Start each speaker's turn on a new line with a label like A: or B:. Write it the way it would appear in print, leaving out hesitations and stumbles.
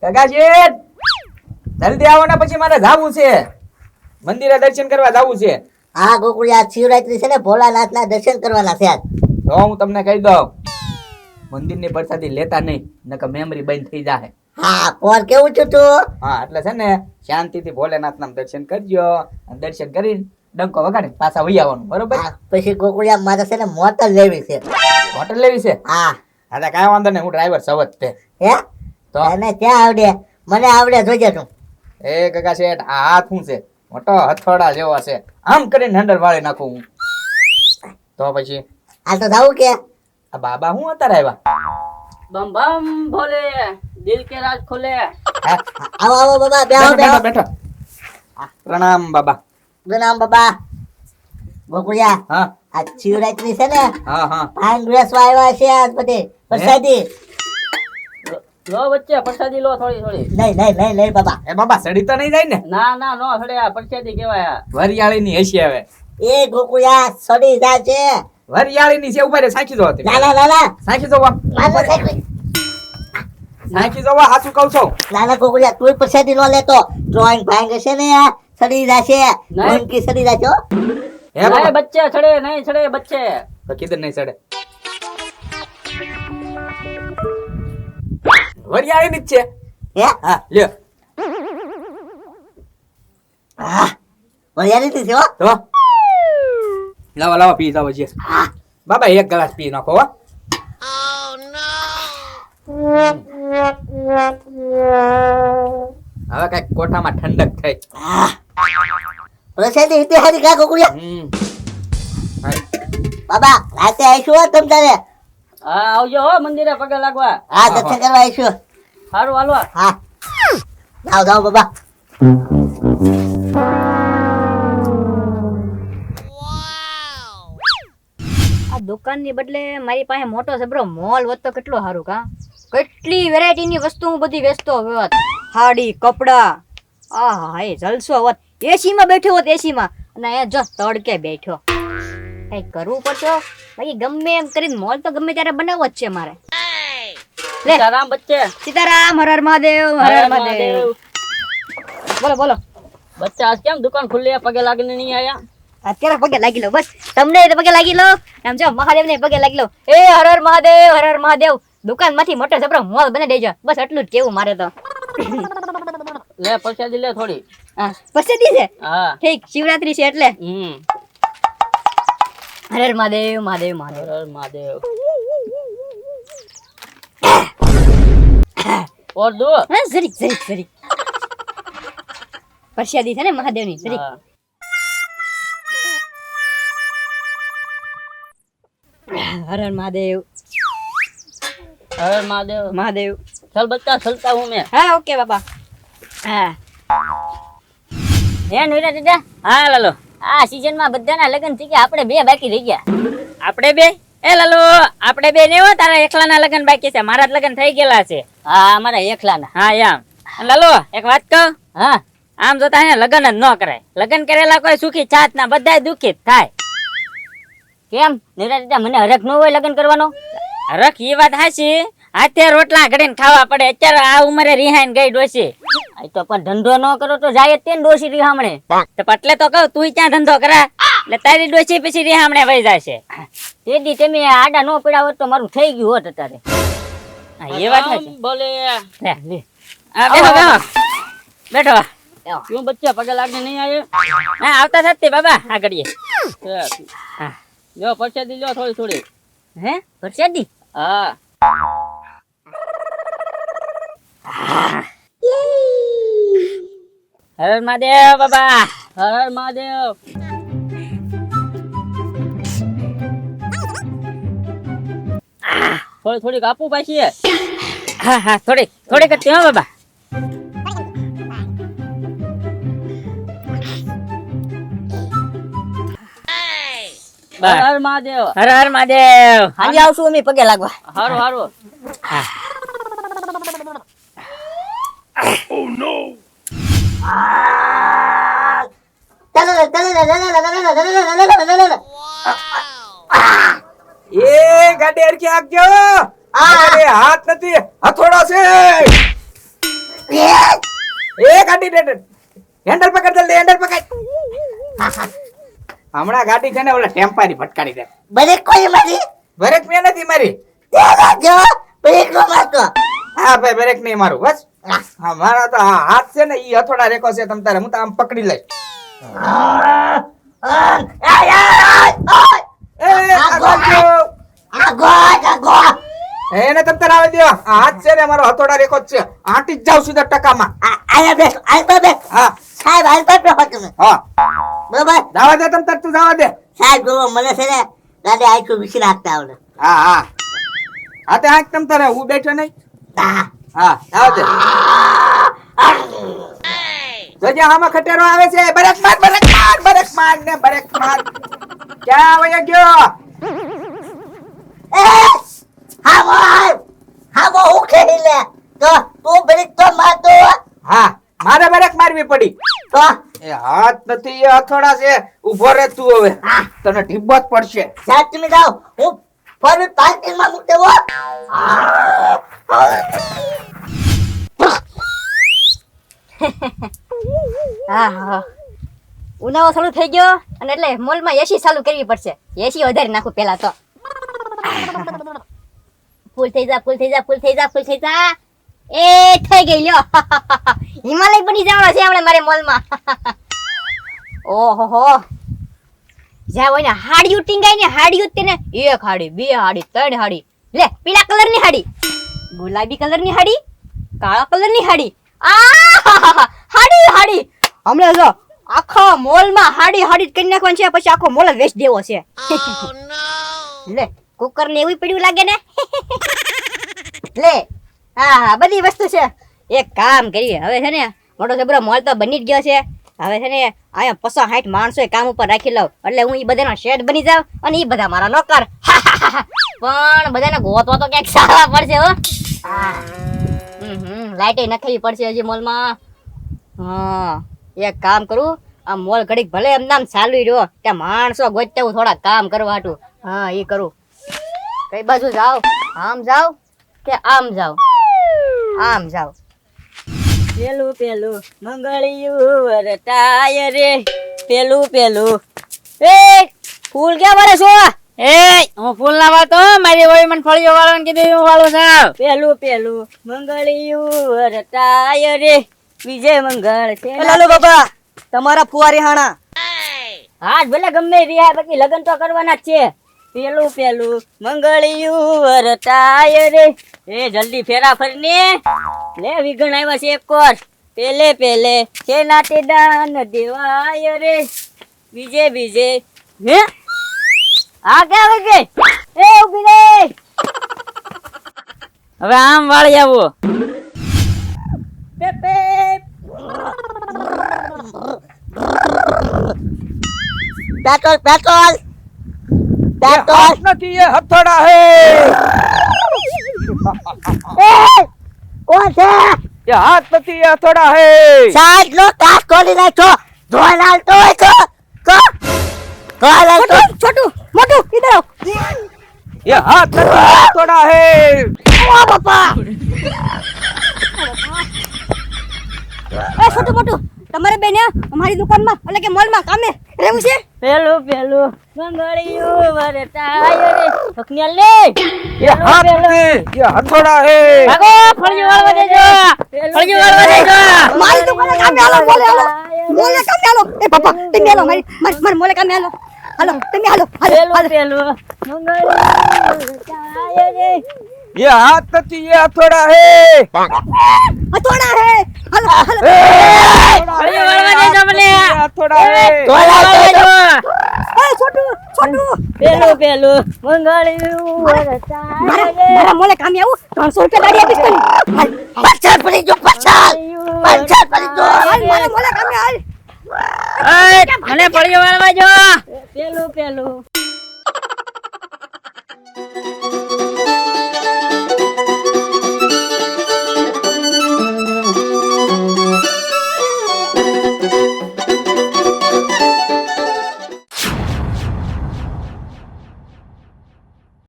A: કાકાજી જલ્દી આવો ને, પછી મારે જાવું છે મંદિરે દર્શન કરવા જાવું છે.
B: હા ગોકુળિયા, શિવરાત્રી છે ને, ભોળાનાથના દર્શન કરવાના છે આજ.
A: તો હું તમને કહી દઉં, મંદિરની પ્રસાદી લેતા નહીં, નકર મેમરી બંધ થઈ જાય.
B: હા કોણ કેવું છું તું?
A: હા એટલે છે ને શાંતિથી ભોલેનાથના દર્શન કરજો, અને દર્શન કરીને ડંકો વગાડીને પાછા વહી આવવાનું, બરોબર?
B: હા, પછી ગોકુળિયા મારે છે ને મોટર લેવી છે.
A: હોટલ લેવી છે?
B: હા.
A: હા તો કાંઈ વાંધો નહીં, હું ડ્રાઈવર સવત તે.
B: હે
A: તો
B: તને ક્યાં આવડે? મને આવડે, જોજે તું.
A: એ કાકા શેઠ, આ હાથ શું છે? મોટો હથોડા જેવો છે, આમ કરીને હેન્ડલ વાળી નાખું હું. તો પછી
B: આ તો જાવું કે?
A: આ બાબા હું અત્યારે આવ્યા?
C: बम बम भोले दिल के राज खोले।
A: હા,
B: આવો આવો બાબા, બેહો
A: બેઠો
B: બેહો.
A: બેઠો. પ્રણામ બાબા.
B: પ્રણામ બાબા. ગોકુળિયા,
A: હા
B: આ શિવરાત્રી છે ને,
A: હા હા
B: ભાંગ વેચવા આવ્યા છે આજ બધી પ્રસાદી.
C: लो बच्चे प्रसादी लो थोड़ी थोड़ी।
B: નહીં નહીં નહીં નહીં બાબા.
A: એ બાબા સડી તો નહીં જાય ને?
C: ना ना नो थोड़े प्रसादी केवाया।
A: વરિયાળીની હસી આવે.
B: એ ગોકુળિયા સડી જાય છે.
A: વરિયાળીની છે, ઉપર સાચી જો હતી.
B: ના ના ના ના
A: સાચી જો
B: ના ના સાહેબ.
A: સાચી જો, સાચું કહું છું.
B: ના ના ગોકુળિયા, તું પ્રસાદી નો લેતો. ડ્રોઈંગ ભાંગ છે ને, સડી જશે. ડ્રોઈંગ સડી જશે હો.
A: હે
C: नहीं
A: બાબા,
C: बच्चे छड़े नहीं छड़े बच्चे।
A: તો કીધું નહીં સડે. વરિયાળીની જ છે.
B: હે
A: હા લ્યો.
B: હા વરિયાળી છે હો.
A: તો લાવો લાવો, પી જાવ છે.
B: હા
A: બાબા એક ગ્લાસ પી નાખો હો. હવે કઈક કોઠામાં ઠંડક થઈ.
B: હા પ્રસાદી રીતે હારી કા ગોકુળિયા.
A: હાય.
B: બાબા રાતે આવીશું હો તમ તારે.
C: हाँ आवजो हो मंदिरे पगे लागवा।
B: હા દર્શન કરવા આવીશું.
C: हारू हालवा।
B: હા જાઓ જાઓ બાબા.
D: આ દુકાનની બદલે મારી પાસે મોટો જબરો મોલ હોત તો કેટલો સારું કા. કેટલી વેરાયટીની વસ્તુ હું બધી વેચતો હોત. સાડી, કપડા, આહા એ જલસો હોત. એસીમાં બેઠો હોત, એસીમાં, અને અહીંયા જો તડકે બેઠો. કઈ કરવું પડશે હો. બાકી ગમે એમ કરીને મોલ તો ગમે ત્યારે બનાવવો જ છે મારે. લે
C: सीताराम बच्चे।
D: સીતારામ, હર હર મહાદેવ, હર હર મહાદેવ. બોલો બોલો.
C: बच्चा आज क्या दुकान खुली है पगे लागने नहीं आया।
D: અત્યારે પગે લાગી લો, બસ તમને પગે લાગી લો, એમ જો મહાદેવ ને પગે લાગી લો. એ હર હર મહાદેવ, હર હર મહાદેવ. દુકાન માંથી મોટો જબરો મોલ બને દેજો, બસ એટલું જ કેવું મારે તો.
C: ले प्रसादी ले थोड़ी।
D: હા પ્રસિદ્ધિ છે.
C: हाँ।
D: ઠીક, શિવરાત્રી છે એટલે હર હર મહાદેવ, મહાદેવ મહાદેવ.
C: हर हर महादेव। और दो।
D: હા જરીક જરીક જરીક પ્રસાદી છે ને મહાદેવ ની જરીક.
C: हाँ।
D: હર હર મહાદેવ,
C: हर हर महादेव।
D: મહાદેવ.
C: चल बच्चा चलता हूँ मैं।
D: હા ઓકે બાપા. હા
E: હે નુરા દાદા,
C: हाँ लालो।
E: આ સીઝન માં બધાના લગ્ન થઈ ગયા, આપણે બે બાકી રહી ગયા. આપણે બે? એ લાલો, આપણે બે ને હો, તારા એકલાના લગ્ન બાકી છે, મારા જ લગ્ન થઈ ગયેલા છે. હા અમારા એકલાના. હા એમ. અને લાલો એક વાત કહું, હા આમ જોતા હે લગ્ન જ ન કરાય. લગ્ન કરેલા કોઈ સુખી છાત ના, બધા દુખી જ થાય. કેમ નુરા દાદા, મને હરખ ન હોય લગ્ન કરવાનો? રખ એ વાત હાચી, હાથે રોટલા ઘડીને ખાવા પડે. અત્યારે આ ઉંમરે રિહાઈને ગઈ ડોસી. આ તો પણ ધંધો ન કરો તો જાય જ તે ને ડોસી રિહામણે. તો એટલે તો કહું, તું ત્યાં ધંધો કરા, એટલે તારી ડોસી પછી રિહામણે વહી જશે. તેથી તમે આડા ન પડ્યા હોત તો મારું થઈ ગયું હોત અત્યારે. હા, એ વાત હાચી.
C: बोले
E: લે, લે. આ બેહો બેહો બેઠો.
C: क्यों बच्चे पगे लागने नहीं आए।
E: હા આવતા થતી બાબા આગળીએ. હા.
C: लो प्रसादी लो थोड़ी थोड़ी।
E: હે પ્રસાદી?
C: हाँ।
E: હર હર મહાદેવ બાબા.
C: हर हर महादेव। थोड़ी थोड़ी कापू पाछी है।
E: હા હા થોડીક થોડીક જ હો બાબા.
C: हर हर महादेव।
E: હર હર મહાદેવ. હાજી આવશું અમે પગે લાગવા.
C: हारो हारो।
A: એ ગાડી હરખી આપજો. અરે હાથ નથી, હથોડો છે. એ ગાડી હેન્ડલ પકડ જલ્દી, હેન્ડલ પકડ. હમણાં ગાડી છે ને ઓલા ટેમ્પારી ભટકાડી દે.
B: બ્રેક કોઈ મારી
A: બ્રેક મેં નથી મારી.
B: જો બ્રેક નો મારતો.
A: હા ભાઈ બ્રેક નહીં મારું બસ. હા મારા તો આ હાથ છે ને ઈ હથોડા રેખો છે તમ તારે, હું તો આમ પકડી લઈશ. એ આગો. એને તમ તારે આવે દો. આ હાથ છે ને મારો હથોડા રેખો જ છે, આંટી જ જાવ સીધા ટકામાં.
B: આયા બેસ
A: હા
B: સાહેબ હાલ પર તમે
A: હા
B: બરાબર
A: જવા દે તમ તાર, તું જવા દે.
B: સાહેબ જો મને છે ને ગાડી આખું વિસી નાખતા આવડે.
A: હા હા હા તે આંખ તમ તારે, હું બેઠો નહીં.
B: હા
A: હા જવા દે. જોજે આમાં ખટેરો આવે છે. બ્રેક માર, બ્રેક માર, બ્રેક માર ને બ્રેક માર. ક્યાં વયા ગયો?
B: એ હા બો હું ખેડી લે તો તું બ્રેક તો મારતો
A: હા મારે બ્રેક મારવી પડી.
B: તો
A: એ હાથ નથી, એ હથોડા છે. ઊભો રહે તું હવે, તને ઢીબો જ પડશે.
B: સાહેબ તમે જાઓ હું ફરી પાર્કિંગ માં મૂકી દેવો.
D: હા હા ઉનાળો ચાલુ થઈ ગયો અને એટલે મોલમાં એસી ચાલુ કરવી પડશે. એસી વધારે નાખું પેલા તો. ફૂલ થઈ જા, ફૂલ થઈ જા, ફૂલ થઈ જા, ફૂલ થઈ જા. એ થઈ ગઈ લ્યો. હિમાલય બની જવાનો છે આપણે મારે મોલમાં. ઓહો જ્યાં હોય ને હાડિયું ટીંગાય ને હાડિયું તેને એક હાડી, બે હાડી, ત્રણ હાડી. લે પીળા કલરની હાડી, ગુલાબી કલરની હાડી, કાળા કલરની હાડી. હાડી હાડી હમણાં જો આખા મોલમાં હાડી હાડી કરી નાખવાનું છે, પછી આખો મોલ જ વેચ દેવો છે. લે કુકર ને એવું પડ્યું લાગે ને. લે હા હા બધી વસ્તુ છે. એક કામ કરીએ હવે છે ને મોટો જબરો મોલ તો બની જ ગયો છે. હવે છે ને અહીંયા 50-60 માણસો કામ ઉપર રાખી લઉં એટલે હું ઈ બધાનો શેઠ બની જાઉં અને ઈ બધા મારા નોકર. પણ બધાને ગોતવા તો ક્યાંક સારા પડશે હો. લાઈટે નખાવી પડશે હજી મોલમાં. હા એક કામ કરું, આ મોલ ઘડીક ભલે એમ નામ ચાલુ રહ્યો ત્યાં માણસો ગોતતા હું થોડા કામ કરવા હાટું. હા એ કરું. કઈ બાજુ જાવ? આમ જાવ કે આમ જાવ? આમ જાવ.
E: પેલું પેલું મંગળિયું વરતાય રે, પેલું પેલું. એ ફૂલ ક્યાં વળે છો? એ હું ફૂલ ના વાળતો, મારી વળી મને ફળીઓ વાળવાનું કીધું હું વાળું છું. પેલું પેલું મંગળિયું વરતાય રે, વિજય મંગળ છે.
C: લાલુ બાબા તમારા ફુવારી હાણા.
E: હા ભલે ગમે રહ્યા, બાકી લગ્ન તો કરવાના જ છે. પેલું પેલું મંગળિયું વરતાય રે, એ જલ્દી ફેરા ફરીને લે વિઘણ આવ્યા છે એક કોર. પેલે પેલે છે નાટે દાન દેવાય રે, બીજે બીજે હે આ ક્યાં આવી ગઈ? એ ઉભી રે. હવે આમ વાળી આવો.
B: પેટ્રોલ પેટ્રોલ પેટ્રોલ
A: હાથ નથી, એ હથોડા હે.
B: કોણ છે?
A: એ હાથ નથી, એ હથોડા હે.
B: સાહેબ નો કાચ ખોલી નાખો. ધોઈ નાખતો હોય તો ધોઈ નાખતો.
D: છોટું મોટું ઇધર આવો.
A: એ હાથ નથી, એ હથોડા હે.
B: ઓ બાપા
D: એ છોટું મોટું તમારે બેન અમારી દુકાનમાં એટલે કે મોલમાં કામે રહેવું છે?
E: પેલું પેલું મંગળિયું વરતાય રે, અખનિયાલ લે.
A: એ હાથ નથી, એ હથોડા હે.
E: ભાગો ફળિયું વાળવા દેજો, ફળિયું વાળવા દેજો.
D: મારી દુકાને કામે હાલો, મોલે હાલો, મોલે કામે હાલો. એ બાપા તમે હાલો, મારી મોલે કામે હાલો. હાલો તમે હાલો, હાલો
E: પેલું
D: હાલો.
E: પેલું મંગળિયું વરતાય રે.
A: એ હાથ નથી, એ હથોડા હે.
D: હથોડા હે. હાલો હાલો.
E: ફળિયું વાળવા દેજો મને.
A: હથોડા હે.
E: વાળવા દેજો.
D: એ છોટું છોટું
E: પેલું પેલું મંગળિયું વરતાય રે.
D: મારા મોલે કામે આવું 300 રૂપિયા દાડી આપીશ તને. હાલ
B: પછાડ પડી જો પછાડ પછાડ પડી જો.
D: હાલ મારા મોલે કામે હાલ.
E: મને ફળિયું વાળવા જો. પેલું પેલું